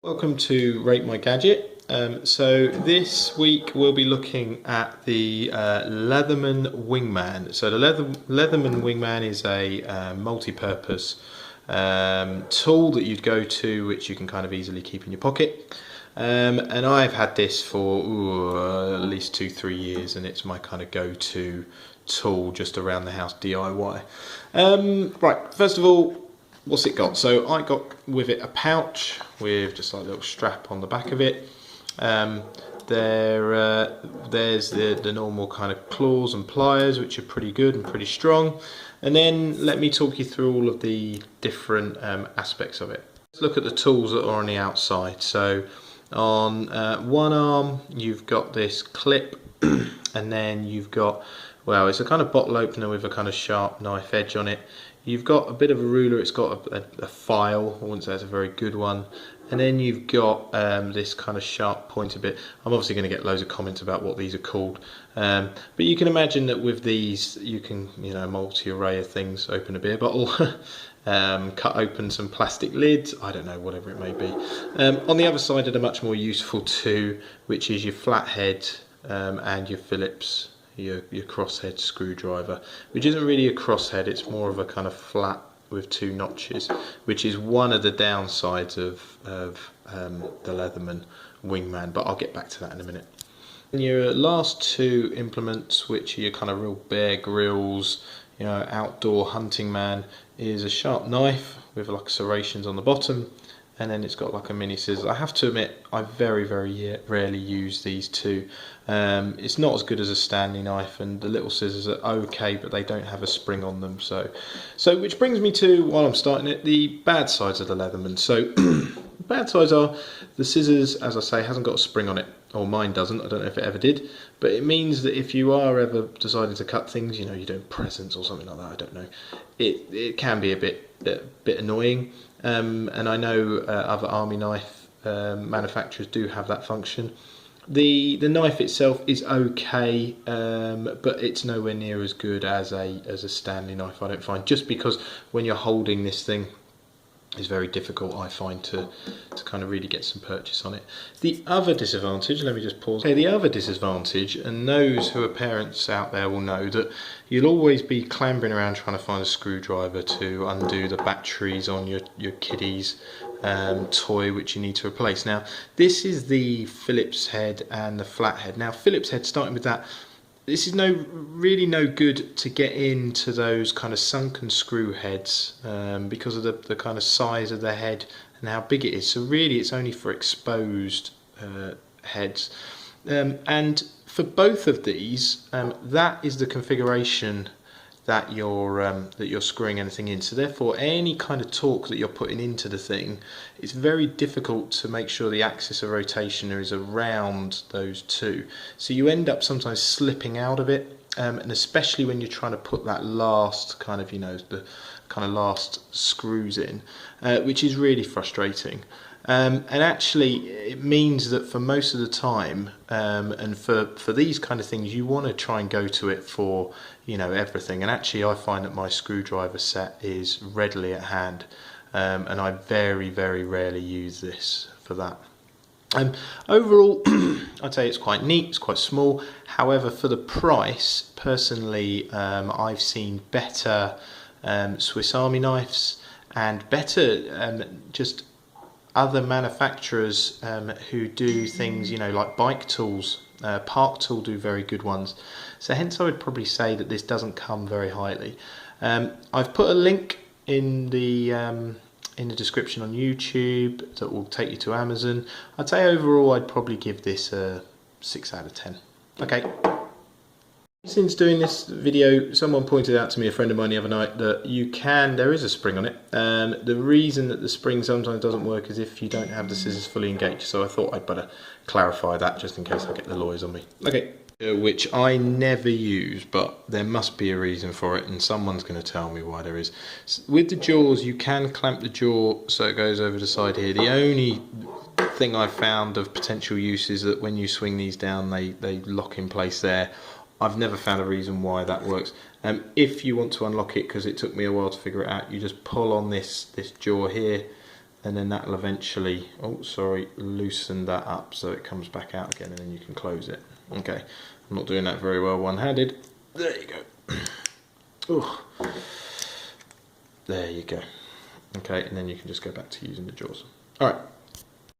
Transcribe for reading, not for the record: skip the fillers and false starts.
Welcome to Rate My Gadget. So this week we'll be looking at the Leatherman Wingman. So the Leatherman Wingman is a multi-purpose tool that you'd go to, which you can kind of easily keep in your pocket. And I've had this for at least 2-3 years, and it's my kind of go-to tool just around the house DIY. Right, first of all, what's it got? So I got with it a pouch with just like a little strap on the back of it. There's the normal kind of claws and pliers, which are pretty good and pretty strong. And then let me talk you through all of the different aspects of it. Let's look at the tools that are on the outside. So on one arm you've got this clip, and then you've got, well, it's a kind of bottle opener with a kind of sharp knife edge on it. You've got a bit of a ruler, it's got a file, I wouldn't say it's a very good one. And then you've got this kind of sharp pointed bit. I'm obviously going to get loads of comments about what these are called. But you can imagine that with these, you can, multi-array of things, open a beer bottle, cut open some plastic lids, I don't know, whatever it may be. On the other side are the much more useful two, which is your flathead and your Phillips. Your crosshead screwdriver, which isn't really a crosshead, it's more of a kind of flat with two notches, which is one of the downsides of the Leatherman Wingman, but I'll get back to that in a minute. And your last two implements, which are your kind of real Bear Grylls, outdoor hunting man, is a sharp knife with like serrations on the bottom, and then it's got like a mini scissors. I have to admit, I very rarely use these two. It's not as good as a Stanley knife, and the little scissors are okay, but they don't have a spring on them. So which brings me to, while I'm starting it, the bad sides of the Leatherman. So bad sides are the scissors, as I say, hasn't got a spring on it, or mine doesn't. I don't know if it ever did, but it means that if you are ever deciding to cut things, you're doing presents or something like that, I don't know, it can be a bit annoying. And I know other army knife manufacturers do have that function. The knife itself is okay, but it's nowhere near as good as a Stanley knife, I don't find, just because when you're holding this thing, it's very difficult, I find, to kind of really get some purchase on it. The other disadvantage, let me just pause. Okay, the other disadvantage, and those who are parents out there will know, that you'll always be clambering around trying to find a screwdriver to undo the batteries on your kiddie's toy, which you need to replace. Now, this is the Phillips head and the flathead. Now, Phillips head, starting with that, this is really no good to get into those kind of sunken screw heads because of the kind of size of the head and how big it is. So really it's only for exposed heads. And for both of these, that is the configuration that you're screwing anything in. So therefore, any kind of torque that you're putting into the thing, it's very difficult to make sure the axis of rotation is around those two. So you end up sometimes slipping out of it, and especially when you're trying to put that last kind of, the kind of last screws in, which is really frustrating. And actually it means that for most of the time, and for these kind of things, you want to try and go to it for everything. And actually I find that my screwdriver set is readily at hand, and I very rarely use this for that. Overall, I'd say it's quite neat, it's quite small. However, for the price, personally, I've seen better Swiss Army knives and better just other manufacturers who do things, like bike tools. Park Tool do very good ones. So hence I would probably say that this doesn't come very highly. I've put a link in the description on YouTube that will take you to Amazon. I'd say overall I'd probably give this a 6 out of 10. Okay. Since doing this video, someone pointed out to me, a friend of mine the other night, that there is a spring on it. The reason that the spring sometimes doesn't work is if you don't have the scissors fully engaged. So I thought I'd better clarify that just in case I get the lawyers on me. Okay. Which I never use, but there must be a reason for it, and someone's going to tell me why there is. With the jaws, you can clamp the jaw so it goes over the side here. The only thing I've found of potential use is that when you swing these down, they lock in place there. I've never found a reason why that works. If you want to unlock it, because it took me a while to figure it out, you just pull on this jaw here, and then that will eventually, oh sorry, loosen that up so it comes back out again, and then you can close it. Okay, I'm not doing that very well one-handed. There you go. Oh, there you go. Okay, and then you can just go back to using the jaws. All right.